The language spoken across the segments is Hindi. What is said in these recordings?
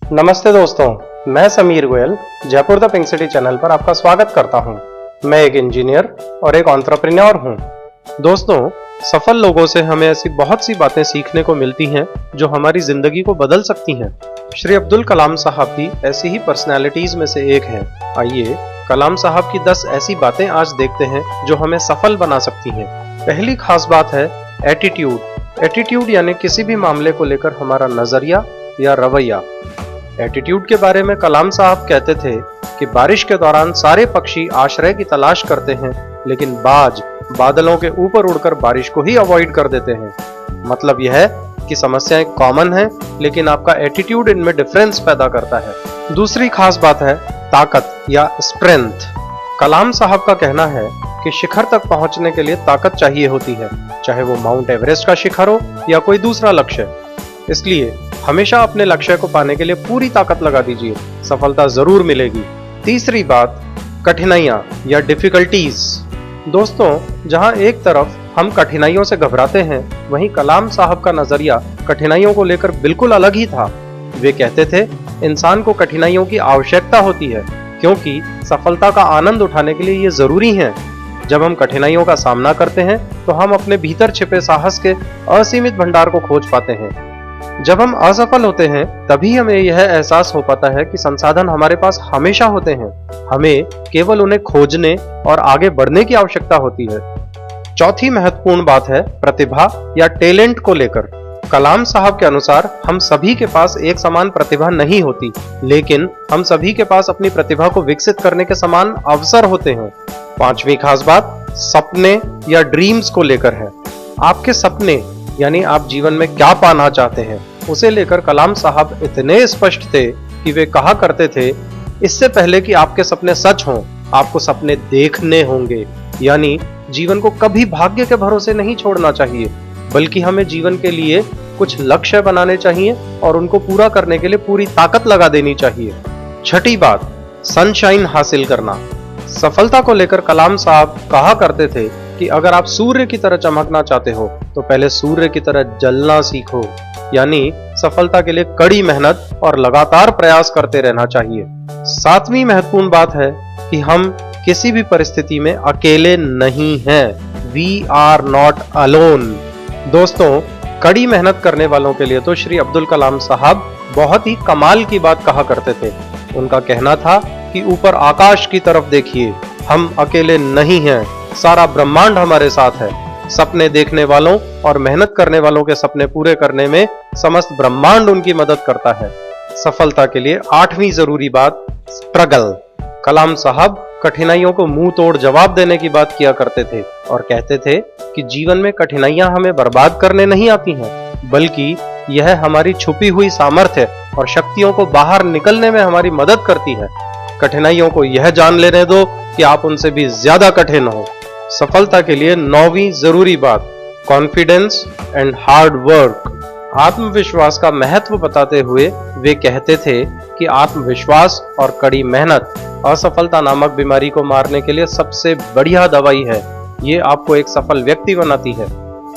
नमस्ते दोस्तों, मैं Sameer Goyal Jaipur the pink city channel पर आपका स्वागत करता हूं। मैं एक इंजीनियर और एक एंटरप्रेन्योर हूं। दोस्तों, सफल लोगों से हमें ऐसी बहुत सी बातें सीखने को मिलती हैं जो हमारी जिंदगी को बदल सकती हैं। श्री अब्दुल कलाम साहब भी ऐसी ही पर्सनैलिटीज में से एक हैं। आइए कलाम साहब की 10 ऐसी बातें आज देखते हैं जो हमें सफल बना सकती हैं। पहली खास बात है एटीट्यूड। एटीट्यूड यानी किसी भी मामले को लेकर हमारा नजरिया या रवैया। एटीट्यूड के बारे में कलाम साहब कहते थे कि बारिश के दौरान सारे पक्षी आश्रय की तलाश करते हैं, लेकिन बाज बादलों के ऊपर उड़कर बारिश को ही अवॉइड कर देते हैं। मतलब यह है कि समस्याएं कॉमन हैं, लेकिन आपका एटीट्यूड इनमें डिफरेंस पैदा करता है। दूसरी खास बात है ताकत या स्ट्रेंथ। कलाम साहब का कहना है कि शिखर तक पहुंचने के लिए ताकत चाहिए होती है, चाहे वो माउंट एवरेस्ट का शिखर हो या कोई दूसरा लक्ष्य। इसलिए हमेशा अपने लक्ष्य को पाने के लिए पूरी ताकत लगा दीजिए, सफलता जरूर मिलेगी। तीसरी बात, कठिनाइयां या डिफिकल्टीज। दोस्तों, जहां एक तरफ हम कठिनाइयों से घबराते हैं, वहीं कलाम साहब का नजरिया कठिनाइयों को लेकर बिल्कुल अलग ही था। वे कहते थे इंसान को कठिनाइयों की आवश्यकता होती है, क्योंकि सफलता का आनंद उठाने के लिए ये जरूरी है। जब हम कठिनाइयों का सामना करते हैं तो हम अपने भीतर छिपे साहस के असीमित भंडार को खोज पाते हैं। जब हम असफल होते हैं तभी हमें यह एहसास हो पाता है कि संसाधन हमारे पास हमेशा होते हैं, हमें केवल उन्हें खोजने और आगे बढ़ने की आवश्यकता होती है। चौथी महत्वपूर्ण बात है प्रतिभा या टैलेंट को लेकर। कलाम साहब के अनुसार हम सभी के पास एक समान प्रतिभा नहीं होती, लेकिन हम सभी के पास अपनी प्रतिभा को विकसित करने के समान अवसर होते हैं। पांचवी खास बात सपने या ड्रीम्स को लेकर है। आपके सपने यानी आप जीवन में क्या पाना चाहते हैं, उसे लेकर कलाम साहब इतने स्पष्ट थे कि वे कहा करते थे, इससे पहले कि आपके सपने सच हों, आपको सपने देखने होंगे। यानी जीवन को कभी भाग्य के भरोसे नहीं छोड़ना चाहिए, बल्कि हमें जीवन के लिए कुछ लक्ष्य बनाने चाहिए और उनको पूरा करने के लिए पूरी ताकत लगा देनी चाहिए। छठी बात, सनशाइन हासिल करना। सफलता को लेकर कलाम साहब कहा करते थे कि अगर आप सूर्य की तरह चमकना चाहते हो तो पहले सूर्य की तरह जलना सीखो। यानी सफलता के लिए कड़ी मेहनत और लगातार प्रयास करते रहना चाहिए। सातवीं महत्वपूर्ण बात है कि हम किसी भी परिस्थिति में अकेले नहीं हैं। We are not alone. दोस्तों, कड़ी मेहनत करने वालों के लिए तो श्री अब्दुल कलाम साहब बहुत ही कमाल की बात कहा करते थे। उनका कहना था कि ऊपर आकाश की तरफ देखिए, हम अकेले नहीं हैं, सारा ब्रह्मांड हमारे साथ है। सपने देखने वालों और मेहनत करने वालों के सपने पूरे करने में समस्त ब्रह्मांड उनकी मदद करता है। सफलता के लिए आठवीं जरूरी बात स्ट्रगल। कलाम साहब कठिनाइयों को मुंह तोड़ जवाब देने की बात किया करते थे और कहते थे कि जीवन में कठिनाइयां हमें बर्बाद करने नहीं आती हैं, बल्कि यह हमारी छुपी हुई सामर्थ्य और शक्तियों को बाहर निकलने में हमारी मदद करती है। कठिनाइयों को यह जान लेने दो कि आप उनसे भी ज्यादा कठिन हो। सफलता के लिए नौवीं जरूरी बात कॉन्फिडेंस एंड हार्ड वर्क। आत्मविश्वास का महत्व बताते हुए वे कहते थे कि आत्मविश्वास और कड़ी मेहनत असफलता नामक बीमारी को मारने के लिए सबसे बढ़िया दवाई है। ये आपको एक सफल व्यक्ति बनाती है।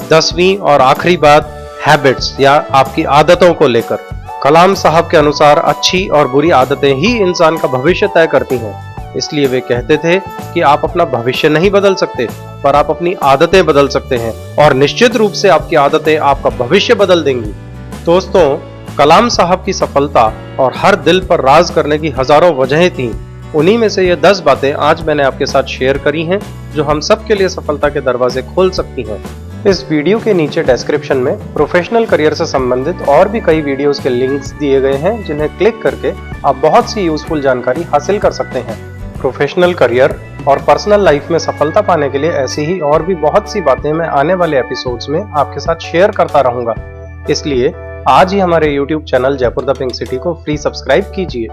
10वीं और आखिरी बात हैबिट्स या आपकी आदतों को लेकर। कलाम साहब के अनुसार अच्छी और बुरी आदतें ही इंसान का भविष्य तय करती हैं। इसलिए वे कहते थे कि आप अपना भविष्य नहीं बदल सकते, पर आप अपनी आदतें बदल सकते हैं, और निश्चित रूप से आपकी आदतें आपका भविष्य बदल देंगी। दोस्तों, कलाम साहब की सफलता और हर दिल पर राज करने की हजारों वजहें थीं। उन्हीं में से ये 10 बातें आज मैंने आपके साथ शेयर करी हैं, जो हम सब के लिए सफलता के दरवाजे खोल सकती हैं। इस वीडियो के नीचे डिस्क्रिप्शन में प्रोफेशनल करियर से संबंधित और भी कई वीडियोस के लिंक्स दिए गए हैं, जिन्हें क्लिक करके आप बहुत सी यूजफुल जानकारी हासिल कर सकते हैं। प्रोफेशनल करियर और पर्सनल लाइफ में सफलता पाने के लिए ऐसी ही और भी बहुत सी बातें मैं आने वाले एपिसोड्स में आपके साथ शेयर करता रहूंगा। इसलिए आज ही हमारे YouTube channel Jaipur the pink city को फ्री सब्सक्राइब कीजिए।